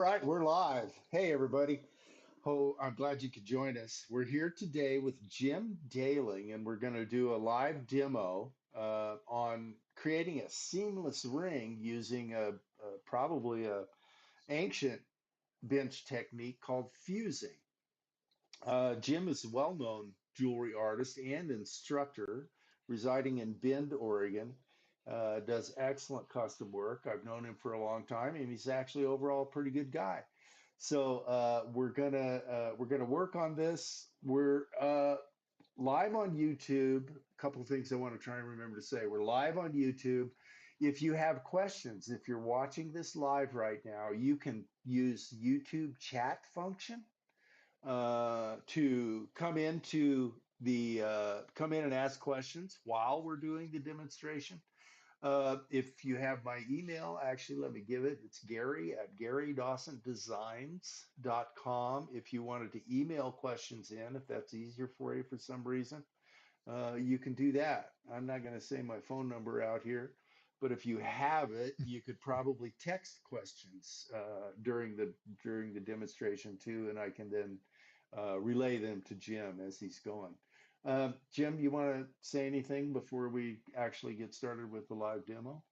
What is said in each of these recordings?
Right, we're live. Hey, everybody. Oh, I'm glad you could join us. We're here today with Jim Dailing, and we're going to do a live demo on creating a seamless ring using probably a ancient bench technique called fusing. Jim is a well-known jewelry artist and instructor residing in Bend, Oregon. Does excellent custom work. I've known him for a long time, and he's actually overall a pretty good guy. So we're gonna work on this. We're live on YouTube. A couple of things I want to try and remember to say. We're live on YouTube. If you have questions, if you're watching this live right now, you can use YouTube chat function to come in and ask questions while we're doing the demonstration. If you have my email, actually, let me give it. It's Gary at GaryDawsonDesigns.com. If you wanted to email questions in, if that's easier for you for some reason, you can do that. I'm not going to say my phone number out here, but if you have it, you could probably text questions during the demonstration too, and I can then relay them to Jim as he's going. Jim, you want to say anything before we actually get started with the live demo?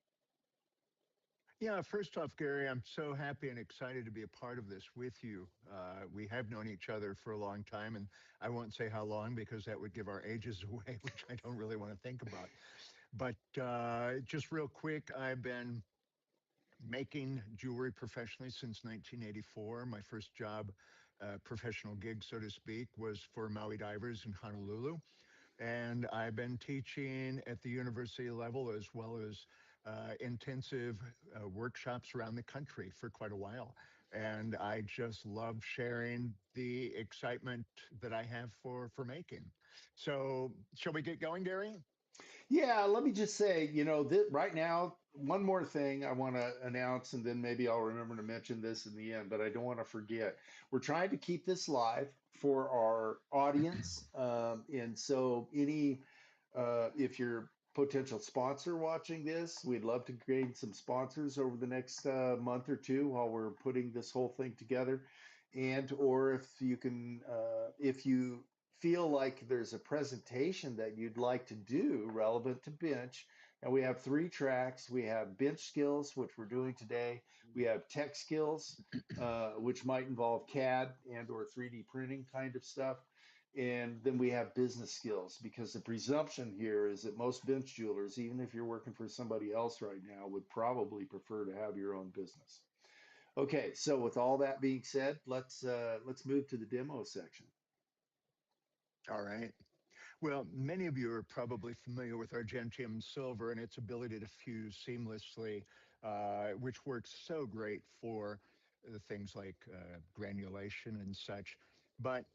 Yeah, first off, Gary, I'm so happy and excited to be a part of this with you. We have known each other for a long time, and I won't say how long because that would give our ages away, which I don't really want to think about. But just real quick, I've been making jewelry professionally since 1984. My first job, professional gig, so to speak, was for Maui Divers in Honolulu. And I've been teaching at the university level as well as intensive workshops around the country for quite a while. And I just love sharing the excitement that I have for making. So, shall we get going, Gary? Yeah, let me just say, right now, one more thing I want to announce, and then maybe I'll remember to mention this in the end, but I don't want to forget. We're trying to keep this live for our audience. And so, if you're potential sponsor watching this, we'd love to gain some sponsors over the next month or two while we're putting this whole thing together. And or if you feel like there's a presentation that you'd like to do relevant to bench. And we have three tracks. We have bench skills, which we're doing today. We have tech skills, which might involve CAD and or 3D printing kind of stuff. And then we have business skills because the presumption here is that most bench jewelers, even if you're working for somebody else right now, would probably prefer to have your own business. Okay, so with all that being said, let's move to the demo section. All right. Well, many of you are probably familiar with Argentium silver and its ability to fuse seamlessly, which works so great for things like granulation and such. But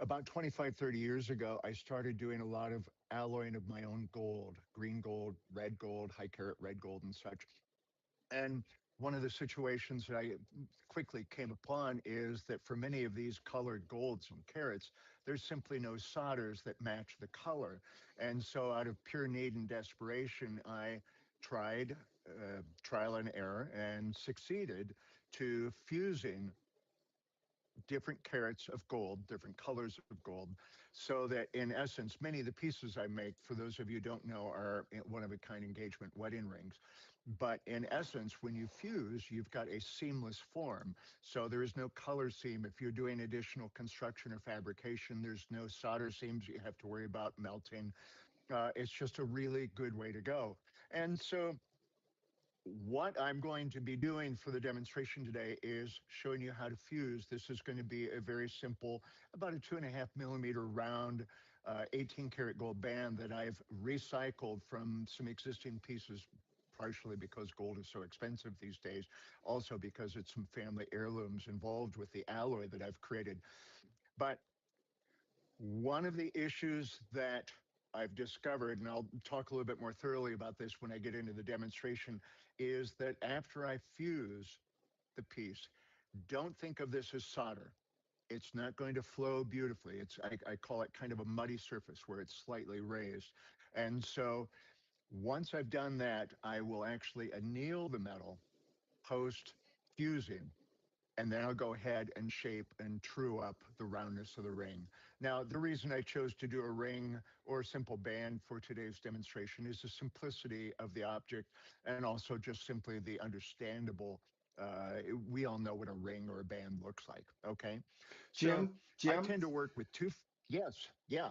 about 25, 30 years ago, I started doing a lot of alloying of my own gold, green gold, high carat red gold, and such. And one of the situations that I quickly came upon is that for many of these colored golds and carats, there's simply no solders that match the color. And so, out of pure need and desperation, I tried trial and error and succeeded to fusing different carats of gold, different colors of gold, so that in essence, many of the pieces I make, for those of you who don't know, are one of a kind engagement wedding rings. But in essence, when you fuse, you've got a seamless form. So there is no color seam. If you're doing additional construction or fabrication, there's no solder seams you have to worry about melting. It's just a really good way to go. And so what I'm going to be doing for the demonstration today is showing you how to fuse. This is going to be a very simple, about a 2.5 millimeter round, 18 karat gold band that I've recycled from some existing pieces, partially because gold is so expensive these days, also because it's some family heirlooms involved with the alloy that I've created. But one of the issues that I've discovered, and I'll talk a little bit more thoroughly about this when I get into the demonstration, is that after I fuse the piece, don't think of this as solder. It's not going to flow beautifully. I call it kind of a muddy surface where it's slightly raised. And so once I've done that, I will actually anneal the metal post fusing. and then I'll go ahead and shape and true up the roundness of the ring. Now, the reason I chose to do a ring or a simple band for today's demonstration is the simplicity of the object, and also just simply the understandable. We all know what a ring or a band looks like. Okay. So I Jim, tend to work with two. Yes. Yeah.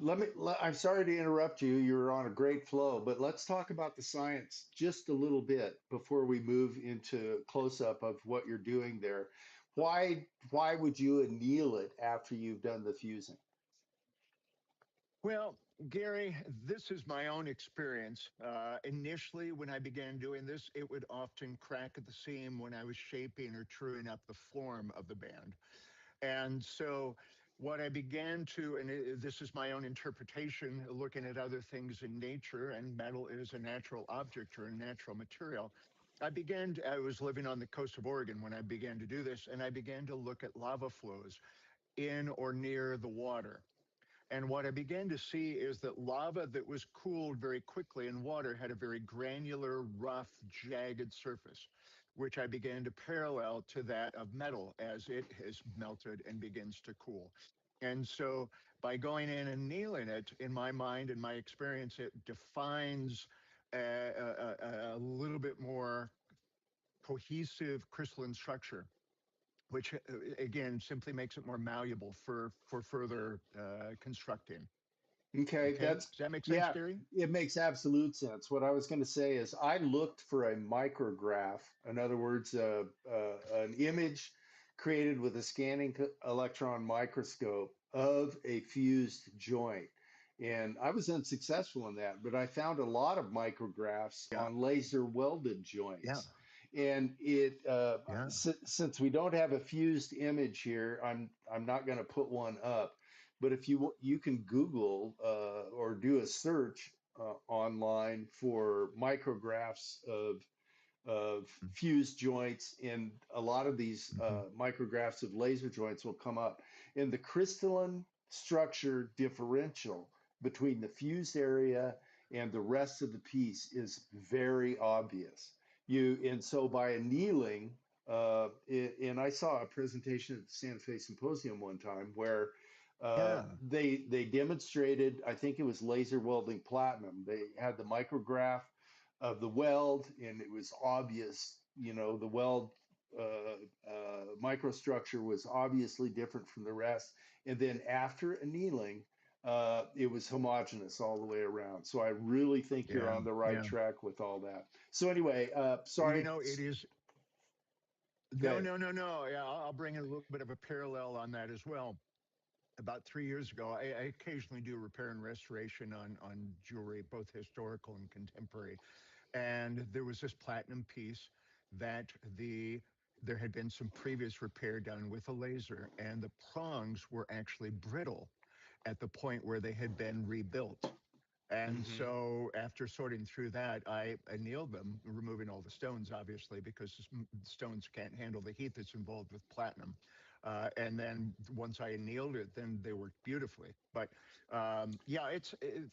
I'm sorry to interrupt you. You're on a great flow, but let's talk about the science just a little bit before we move into close up of what you're doing there. Why would you anneal it after you've done the fusing? Well, Gary, this is my own experience. Initially, when I began doing this, it would often crack at the seam when I was shaping or truing up the form of the band. And so, what I began to, and this is my own interpretation, looking at other things in nature, and metal is a natural object or a natural material. I was living on the coast of Oregon when I began to do this, and I began to look at lava flows in or near the water. And what I began to see is that lava that was cooled very quickly in water had a very granular, rough, jagged surface, which I began to parallel to that of metal as it has melted and begins to cool. And so by going in and annealing it, in my mind and my experience, it defines a little bit more cohesive crystalline structure, which again simply makes it more malleable for further constructing. Okay, Okay. that's Does that make sense, yeah, Gary? it makes absolute sense. What I was going to say is I looked for a micrograph, in other words, an image created with a scanning electron microscope of a fused joint. And I was unsuccessful in that, but I found a lot of micrographs Yeah. on laser welded Yeah. joints. And Yeah. since we don't have a fused image here, I'm not going to put one up. But if you can Google or do a search online for micrographs of fused joints, and a lot of these Mm-hmm. micrographs of laser joints will come up. And the crystalline structure differential between the fused area and the rest of the piece is very obvious. And so by annealing, and I saw a presentation at the Santa Fe Symposium one time where Yeah. they demonstrated, I think it was laser welding platinum. They had the micrograph of the weld, and it was obvious, the weld microstructure was obviously different from the rest. And then after annealing, it was homogeneous all the way around. So I really think you're Yeah. on the right Yeah. track with all that. So anyway, You sorry. know, it is. No, Okay. no, no, no. Yeah, I'll bring in a little bit of a parallel on that as well. About 3 years ago, I occasionally do repair and restoration on jewelry, both historical and contemporary. And there was this platinum piece that there had been some previous repair done with a laser, and the prongs were actually brittle at the point where they had been rebuilt. And Hmm. so after sorting through that, I annealed them, removing all the stones, obviously, because stones can't handle the heat that's involved with platinum. And then once I annealed it, then they worked beautifully. But yeah,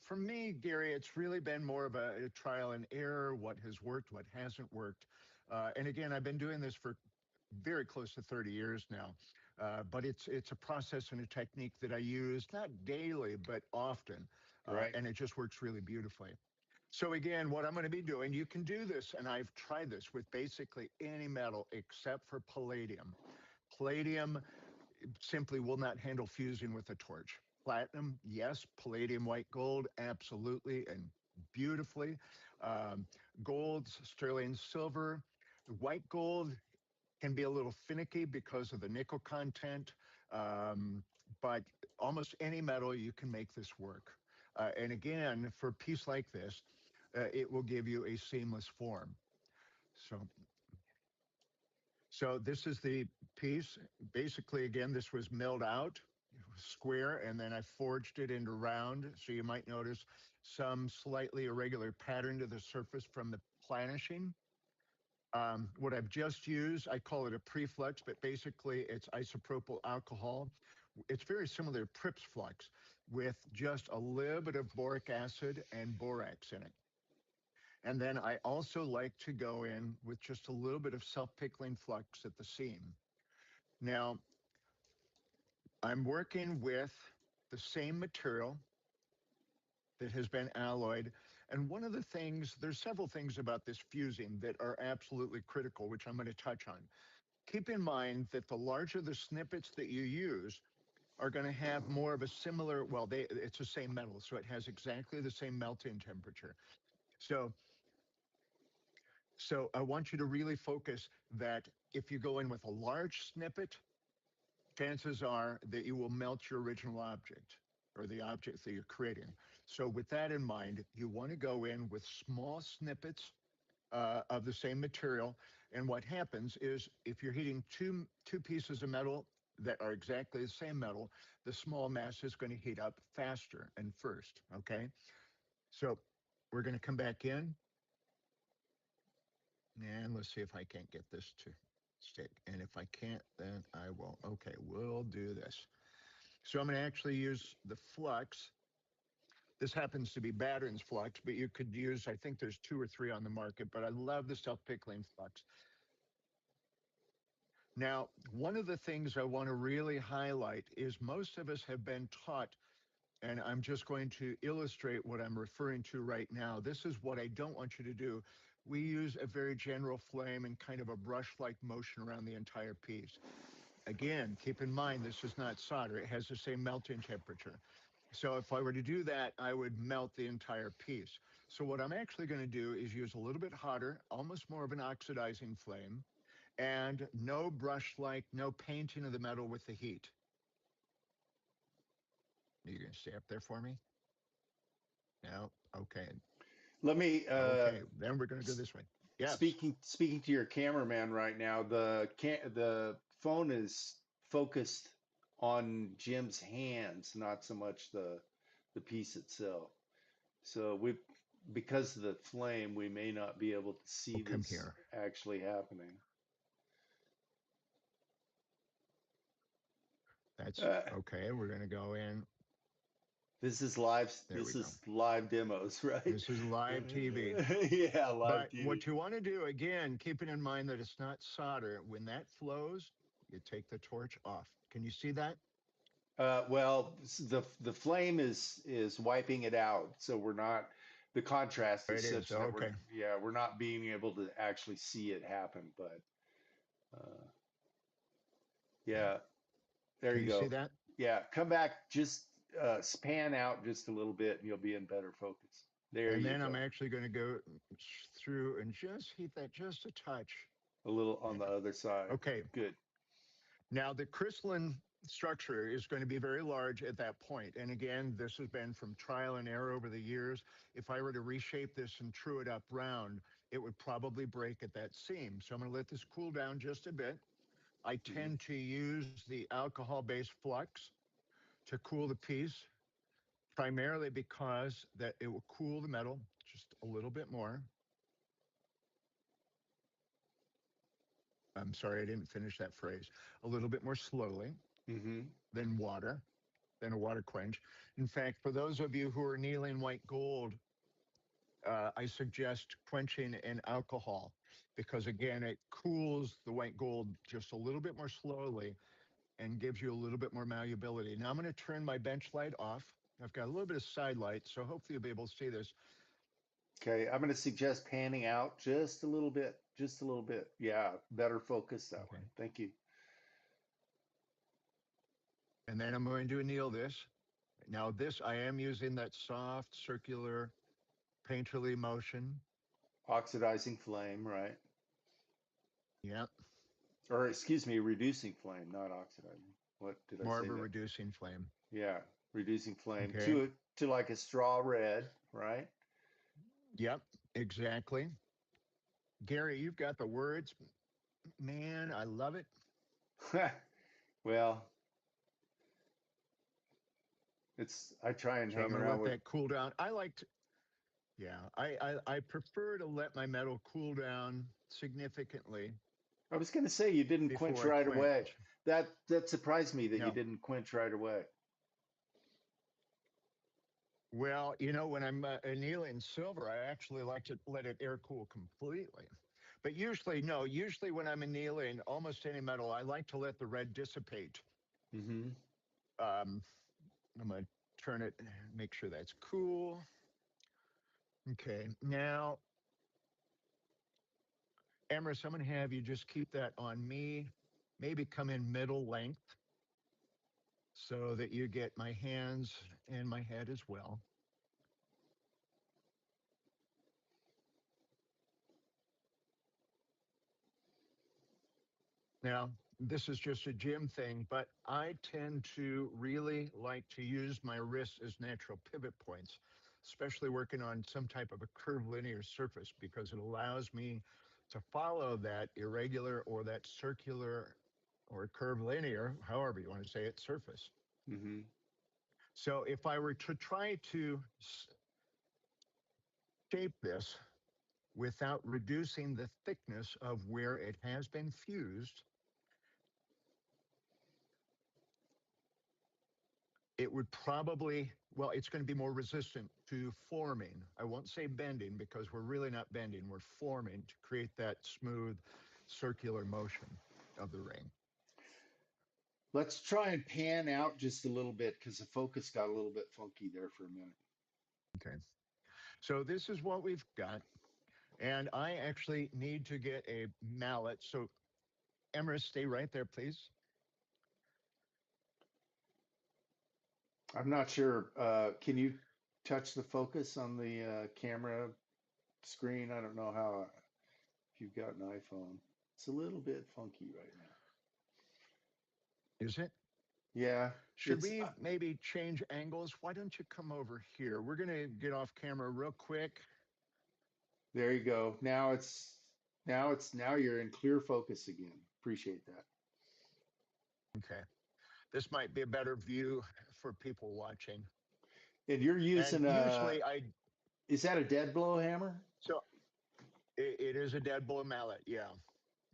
for me, Gary, it's really been more of a trial and error, what has worked, what hasn't worked. And again, I've been doing this for very close to 30 years now. But it's a process and a technique that I use not daily, but often, Right. and it just works really beautifully. So again, what I'm going to be doing, you can do this, and I've tried this with basically any metal except for palladium. Palladium simply will not handle fusing with a torch. Platinum, yes. Palladium, white gold, absolutely, and beautifully. Um, Gold, sterling silver, white gold can be a little finicky because of the nickel content, um, but almost any metal you can make this work. And again, for a piece like this, it will give you a seamless form. So, so this is the piece. Basically, again, this was milled out square, and then I forged it into round. So you might notice some slightly irregular pattern to the surface from the planishing. What I've just used, I call it a preflux, but basically it's isopropyl alcohol. It's very similar to Prips flux with just a little bit of boric acid and borax in it. And then I also like to go in with just a little bit of self-pickling flux at the seam. Now, I'm working with the same material that has been alloyed. And one of the things, there's several things about this fusing that are absolutely critical, which I'm going to touch on. Keep in mind that the larger the snippets that you use are going to have more of a similar, well, it's the same metal, so it has exactly the same melting temperature. So, so I want you to really focus that if you go in with a large snippet, chances are that you will melt your original object or the object that you're creating. So with that in mind, you want to go in with small snippets of the same material. And what happens is if you're heating two pieces of metal that are exactly the same metal, the small mass is going to heat up faster and first. Okay. So we're going to come back in and let's see if I can't get this to stick. And if I can't, then I will. Okay, we'll do this. So I'm going to actually use the flux. This happens to be Battern's flux, but you could use, I think there's two or three on the market, but I love the self-pickling flux. Now, one of the things I want to really highlight is most of us have been taught, and I'm just going to illustrate what I'm referring to right now. This is what I don't want you to do. We use a very general flame and kind of a brush-like motion around the entire piece. Again, keep in mind, this is not solder. It has the same melting temperature. So if I were to do that, I would melt the entire piece. So what I'm actually going to do is use a little bit hotter, almost more of an oxidizing flame, and no brush-like, no painting of the metal with the heat. Are you going to stay up there for me? No? Okay. Let me Okay. Then we're going to go this way. Yes. speaking to your cameraman right now. The phone is focused on Jim's hands, not so much the piece itself. So we, because of the flame, we may not be able to see We'll come this here. actually happening. That's Uh, okay. We're going to go in. this is live. There we This go. is live demos, right? This is live TV. Yeah, live But TV. what you want to do, again, keeping in mind that it's not solder, when that flows, you take the torch off. Can you see that? Well, the flame is wiping it out, so we're not. The contrast There is it is. such that Okay. we're not being able to actually see it happen. But uh, Yeah. yeah, there Can you you see go. that? Yeah, come back, just span out just a little bit, and you'll be in better focus. There And you then I'm go. actually going to go through and just heat that just a touch. A little on Yeah. the other side. Okay. Good. Now, the crystalline structure is going to be very large at that point. And again, this has been from trial and error over the years. If I were to reshape this and true it up round, it would probably break at that seam. So I'm going to let this cool down just a bit. I Hmm. tend to use the alcohol-based flux to cool the piece, primarily because that it will cool the metal just a little bit more. I'm sorry, I didn't finish that phrase. A little bit more slowly Hmm. than water, than a water quench. In fact, for those of you who are annealing white gold, I suggest quenching in alcohol because, again, it cools the white gold just a little bit more slowly and gives you a little bit more malleability. Now I'm going to turn my bench light off. I've got a little bit of side light, so hopefully you'll be able to see this. Okay, I'm going to suggest panning out just a little bit, just a little bit. Yeah, better focus that way. Okay. Thank you. And then I'm going to anneal this. Now this, I am using that soft circular painterly motion. Oxidizing flame, right? Yep, Or excuse me, reducing flame, not oxidizing. What did I more say of a that? reducing flame. Yeah, reducing flame Okay. to like a straw red, right? Yep, exactly. Gary, you've got the words. Man, I love it. Well, it's I try and So I'm hang going to around let with. that cool down. I like to, yeah, I prefer to let my metal cool down significantly I was going to say you didn't quench before I right away. quench. That surprised me that you No. didn't quench right away. Well, when I'm annealing silver, I actually like to let it air cool completely. But usually, no, usually when I'm annealing almost any metal, I like to let the red dissipate. Mm-hmm. Um, I'm going to turn it, make sure that's cool. Okay, now, Emrys, I'm going to have you just keep that on me. Maybe come in middle length so that you get my hands and my head as well. Now, this is just a Jim thing, but I tend to really like to use my wrists as natural pivot points, especially working on some type of a curvilinear surface, because it allows me to follow that irregular or that circular or curvilinear, however you want to say it, surface. Mm-hmm. So if I were to try to shape this without reducing the thickness of where it has been fused, it would probably, well, it's going to be more resistant to forming. I won't say bending because we're really not bending, we're forming to create that smooth circular motion of the ring. Let's try and pan out just a little bit because the focus got a little bit funky there for a minute. Okay. So this is what we've got. And I actually need to get a mallet. So, Emrys, stay right there, please. I'm not sure. Can you touch the focus on the camera screen? I don't know how, if you've got an iPhone. It's a little bit funky right now. Is it? Yeah, Should it's we maybe change angles? Why don't you come over here? We're going to get off camera real quick. there you go. Now you're in clear focus again. Appreciate that. Okay. This might be a better view for people watching. And you're And using usually I, is that a dead blow hammer? so it is a dead blow mallet. Yeah.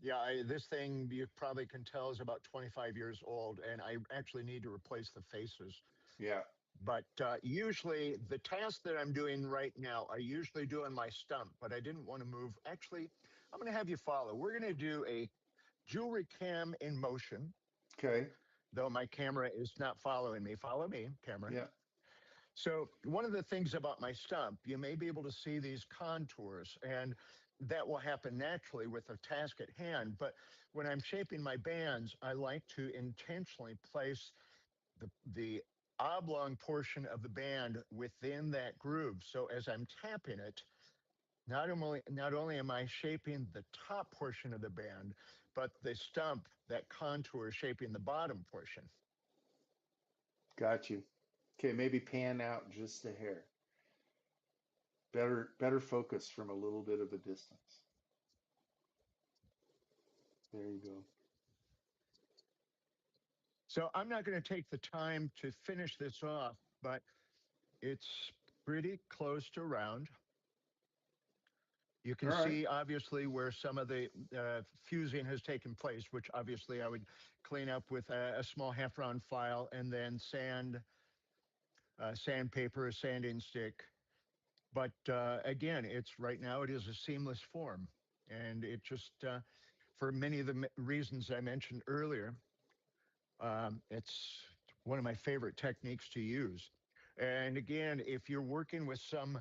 Yeah. This thing you probably can tell is about 25 years old, and I actually need to replace the faces. Yeah. But usually the task that I'm doing right now, I usually do on my stump, but I didn't want to move. Actually, I'm going to have you follow. We're going to do a jewelry cam in motion, Okay. though my camera is not following me. Follow me, camera. Yeah. So one of the things about my stump, you may be able to see these contours, and that will happen naturally with a task at hand. But when I'm shaping my bands, I like to intentionally place the oblong portion of the band within that groove. So as I'm tapping it, not only am I shaping the top portion of the band, but the stump, that contour, is shaping the bottom portion. Got you. Okay, maybe pan out just a hair. Better focus from a little bit of a distance. There you go. So I'm not going to take the time to finish this off, but it's pretty close to round. You All can right. see obviously where some of the fusing has taken place, which obviously I would clean up with a small half round file and then sandpaper, a sanding stick. But again, it's right now it is a seamless form. And it just, for many of the reasons I mentioned earlier, it's one of my favorite techniques to use. And again, if you're working with some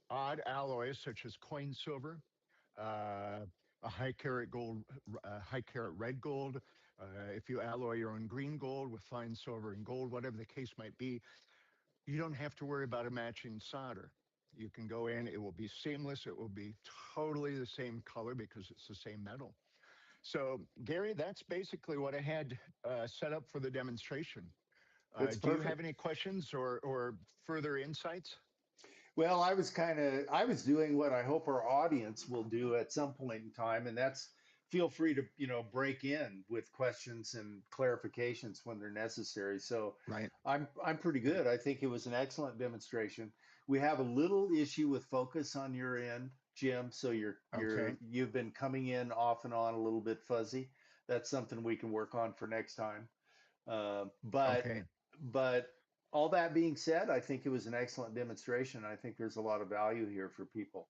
odd alloys such as coin silver, uh, a high carat gold, high carat red gold. If you alloy your own green gold with fine silver and gold, whatever the case might be, you don't have to worry about a matching solder. You can go in, it will be seamless. It will be totally the same color because it's the same metal. So, Gary, that's basically what I had set up for the demonstration. That's Do you have perfect. any questions or further insights? Well, I was doing what I hope our audience will do at some point in time, and that's feel free to, break in with questions and clarifications when they're necessary. So Right. I'm pretty good. I think it was an excellent demonstration. We have a little issue with focus on your end, Jim, so Okay. you've been coming in off and on a little bit fuzzy. That's something we can work on for next time. Uh, but Okay. but all that being said, I think it was an excellent demonstration. I think there's a lot of value here for people.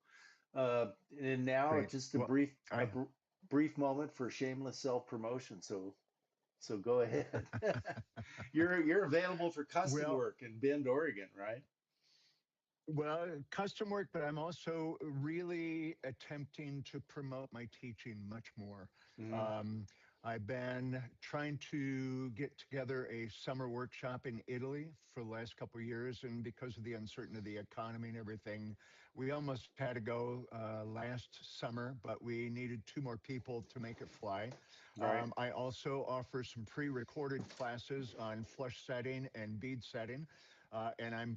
And now Great. just a Well, I brief moment for shameless self promotion. So go ahead. You're available for custom well, work in Bend, Oregon, right? Custom work, but I'm also really attempting to promote my teaching much more. Hmm. Um, I've been trying to get together a summer workshop in Italy for the last couple of years, and because of the uncertainty of the economy and everything, we almost had to go last summer, but we needed two more people to make it fly. Right. I also offer some pre-recorded classes on flush setting and bead setting. And I'm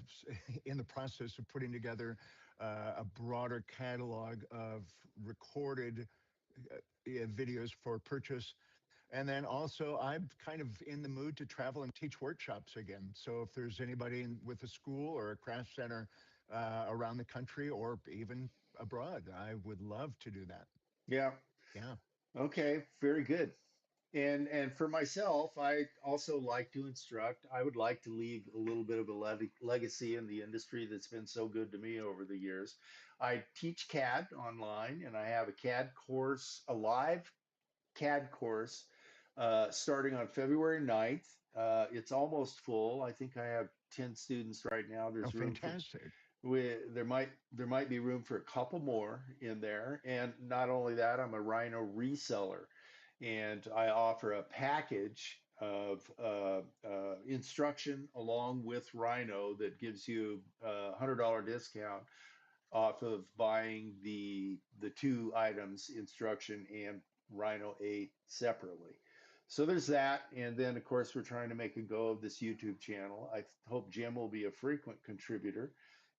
in the process of putting together a broader catalog of recorded videos for purchase. And then also, I'm kind of in the mood to travel and teach workshops again. So if there's anybody with a school or a craft center around the country or even abroad, I would love to do that. Yeah. Yeah. Okay. Very good. And for myself, I also like to instruct. I would like to leave a little bit of a legacy in the industry that's been so good to me over the years. I teach CAD online, and I have a CAD course, a live CAD course, starting on February 9th. It's almost full. I think I have 10 students right now. Oh, There's room for fantastic. there might be room for a couple more in there. And not only that, I'm a Rhino reseller, and I offer a package of instruction along with Rhino that gives you a $100 discount off of buying the two items, instruction and Rhino 8 separately. So there's that, and then of course we're trying to make a go of this YouTube channel. I hope Jim will be a frequent contributor,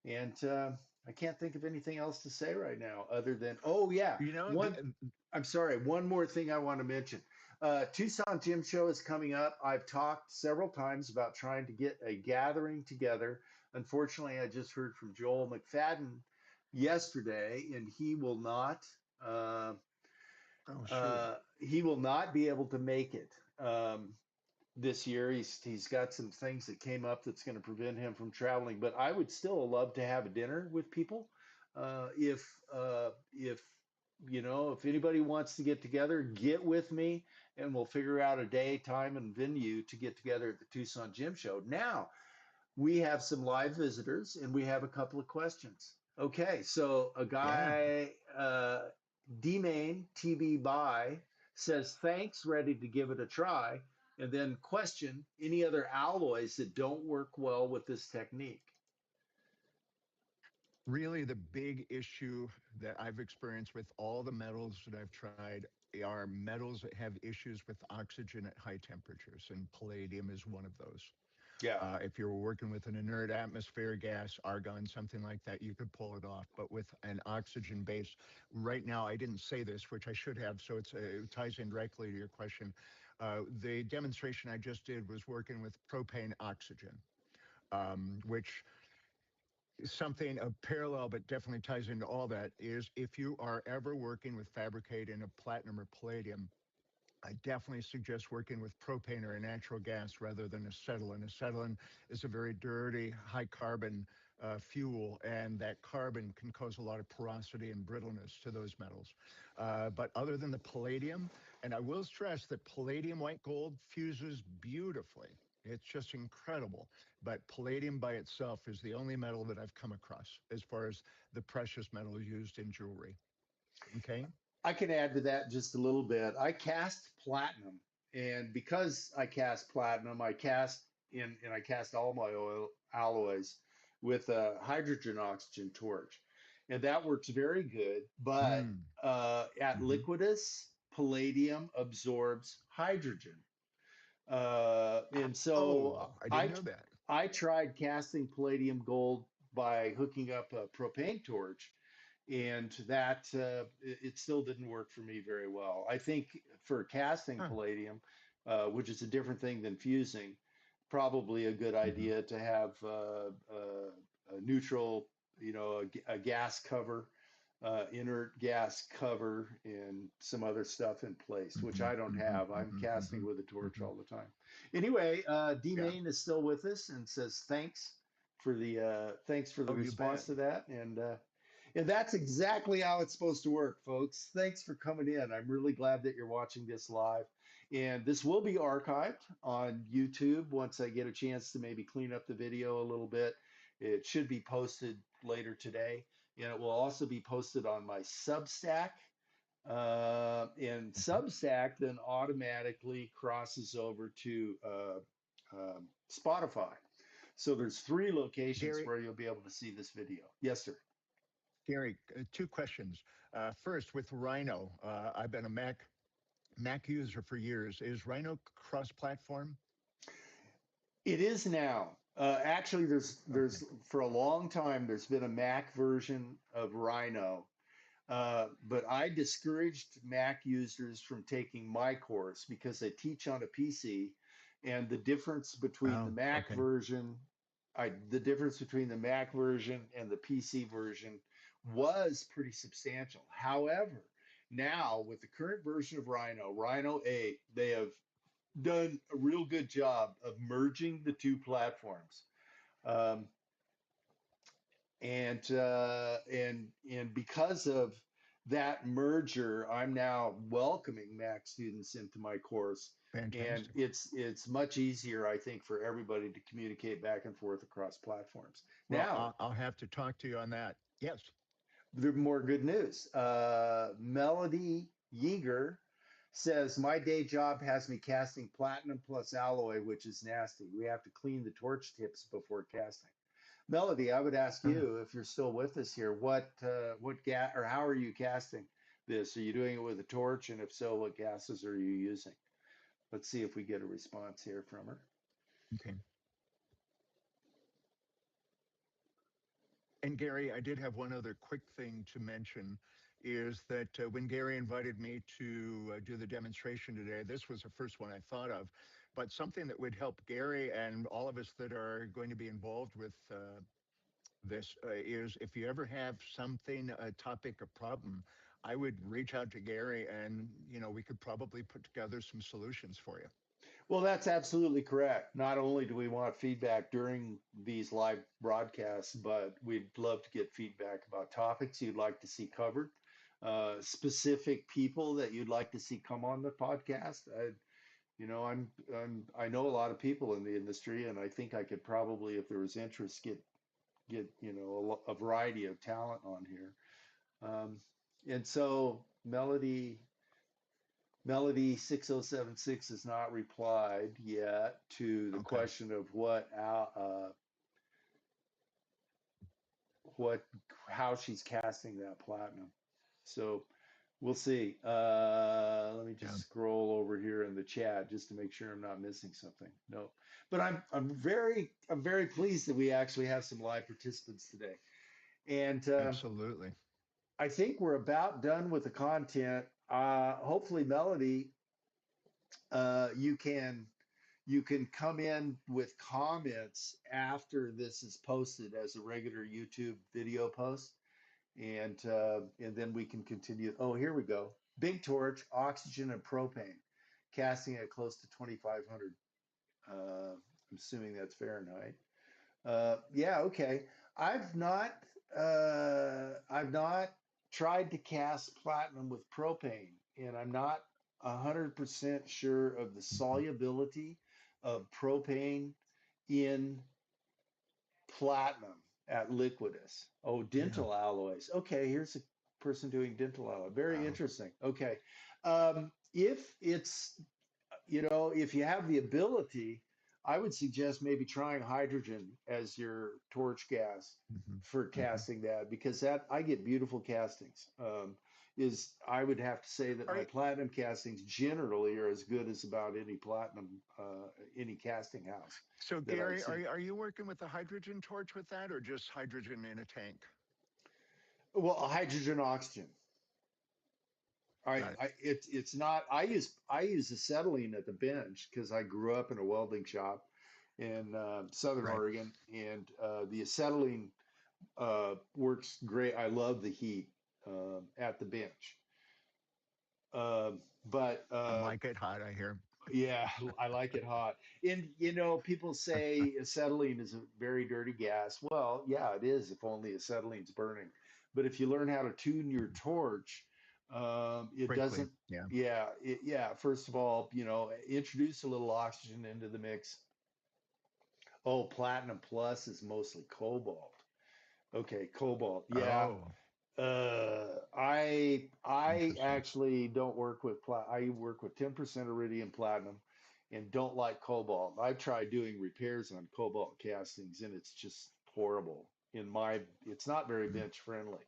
and I can't think of anything else to say right now other than, oh yeah, You know, one. I'm sorry, one more thing I want to mention. Tucson Gym Show is coming up. I've talked several times about trying to get a gathering together. Unfortunately, I just heard from Joel McFadden yesterday, and oh, shoot. he will not be able to make it this year. He's got some things that came up that's going to prevent him from traveling. But I would still love to have a dinner with people. If if anybody wants to get together, get with me, and we'll figure out a day, time, and venue to get together at the Tucson Gym Show. Now, we have some live visitors and we have a couple of questions. Okay, so a Yeah. guy, D-Main TB Buy, says, thanks, ready to give it a try. And then question any other alloys that don't work well with this technique. Really, the big issue that I've experienced with all the metals that I've tried are metals that have issues with oxygen at high temperatures, and palladium is one of those. Yeah. If you're working with an inert atmosphere gas, argon, something like that, you could pull it off. But with an oxygen base, right now, I didn't say this, which I should have, so it ties in directly to your question. The demonstration I just did was working with propane oxygen, which something a parallel but definitely ties into all that is if you are ever working with fabricating a platinum or palladium, I definitely suggest working with propane or a natural gas rather than acetylene. Acetylene is a very dirty, high carbon fuel, and that carbon can cause a lot of porosity and brittleness to those metals. But other than the palladium, and I will stress that palladium white gold fuses beautifully. It's just incredible. But palladium by itself is the only metal that I've come across as far as the precious metal used in jewelry. Okay. I can add to that just a little bit. I cast platinum, and because I cast platinum, I cast all my oil alloys with a hydrogen oxygen torch, and that works very good. But Mm. at Hmm. Liquidus, palladium absorbs hydrogen, and so Oh, I didn't I know that. I tried casting palladium gold by hooking up a propane torch, and that it still didn't work for me very well. I think for casting Huh. palladium, which is a different thing than fusing, probably a good Hmm. idea to have a neutral, a gas cover, inert gas cover, and some other stuff in place, which Hmm. I don't Hmm. have. I'm Hmm. casting Hmm. with a torch Hmm. all the time. Anyway, D Yeah. Main is still with us and says thanks for the Oh, you response bet. to that, and And that's exactly how it's supposed to work, folks. Thanks for coming in. I'm really glad that you're watching this live. And this will be archived on YouTube once I get a chance to maybe clean up the video a little bit. It should be posted later today. And it will also be posted on my Substack. And Mhm. Substack then automatically crosses over to Spotify. So there's three locations Gary, where you'll be able to see this video. Yes, sir. Gary, two questions. First, with Rhino, I've been a Mac user for years. Is Rhino cross-platform? It is now. Actually, there's Okay. for a long time there's been a Mac version of Rhino, but I discouraged Mac users from taking my course because I teach on a PC, and Oh, okay. the difference between the Mac version and the PC version was pretty substantial. However, now with the current version of Rhino, Rhino 8, they have done a real good job of merging the two platforms. Um, and because of that merger, I'm now welcoming Mac students into my course, and Fantastic. it's much easier, I think, for everybody to communicate back and forth across platforms. Well, Now, I'll have to talk to you on that. Yes. there's more good news. Melody Yeager says, my day job has me casting platinum plus alloy, which is nasty. We have to clean the torch tips before casting. Melody, I would ask Uh, you if you're still with us here, what gas or how are you casting this? Are you doing it with a torch? And if so, what gases are you using? Let's see if we get a response here from her. okay. And Gary, I did have one other quick thing to mention is that when Gary invited me to do the demonstration today, this was the first one I thought of, but something that would help Gary and all of us that are going to be involved with this is if you ever have something, a topic, a problem, I would reach out to Gary and, we could probably put together some solutions for you. Well, that's absolutely correct. Not only do we want feedback during these live broadcasts, but we'd love to get feedback about topics you'd like to see covered, specific people that you'd like to see come on the podcast. I know a lot of people in the industry, and I think I could probably, if there was interest, get a variety of talent on here. Um, and so Melody 6076 has not replied yet to the Okay. question of what how she's casting that platinum. So we'll see. Let me just Yeah, scroll over here in the chat just to make sure I'm not missing something. No, but I'm very pleased that we actually have some live participants today, and absolutely. I think we're about done with the content. Hopefully, Melody, you can come in with comments after this is posted as a regular YouTube video post, and then we can continue. Oh, here we go. Big torch, oxygen, and propane, casting at close to 2,500. I'm assuming that's Fahrenheit. Yeah, okay. I've not tried to cast platinum with propane, and I'm not 100% sure of the Mhm. solubility of propane in platinum at Liquidus. Oh, Yeah. dental alloys. Okay, here's a person doing dental alloy. Very Wow. interesting. Okay. If it's if you have the ability, I would suggest maybe trying hydrogen as your torch gas Hmm. for Hmm. casting that because that I get beautiful castings. Is I would have to say that Are my you, platinum castings generally are as good as about any platinum, any casting house so that I've Gary, are seen. you working with a hydrogen torch with that, or just hydrogen in a tank? Well, hydrogen oxygen. Got it. It's not. I use acetylene at the bench because I grew up in a welding shop in Southern Right. Oregon, and the acetylene works great. I love the heat at the bench, but I like it hot, I hear. yeah, I like it hot. And people say acetylene is a very dirty gas. Well, yeah, it is if only acetylene's burning. But if you learn how to tune your torch, it Quickly. doesn't. Yeah. Yeah. First of all, introduce a little oxygen into the mix. Oh, Platinum Plus is mostly cobalt. Okay, cobalt. Yeah. Oh, I interesting. actually don't work with I work with 10% iridium platinum and don't like cobalt. I've tried doing repairs on cobalt castings and it's just horrible. It's not very bench friendly.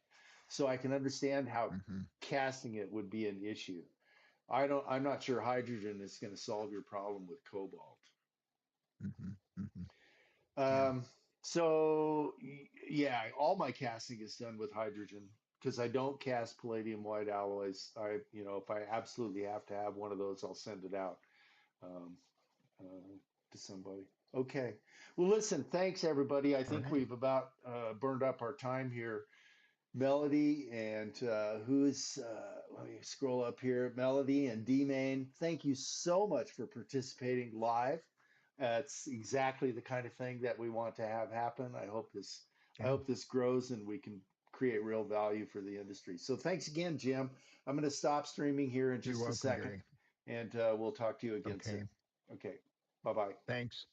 So I can understand how Mm-hmm. casting it would be an issue. I'm not sure hydrogen is going to solve your problem with cobalt. Mm-hmm. Mm-hmm. Yeah. Um, yeah, all my casting is done with hydrogen because I don't cast palladium white alloys. If I absolutely have to have one of those, I'll send it out um, to somebody. Okay. Well, listen, thanks everybody. I All think right. we've about burned up our time here. Melody and who's let me scroll up here. Melody and D Main, thank you so much for participating live. It's exactly the kind of thing that we want to have happen. I Yeah. hope this grows and we can create real value for the industry. So thanks again, Jim. I'm going to stop streaming here in You're just a welcome, second, Gary. and we'll talk to you again Okay. soon. Okay, bye bye. Thanks.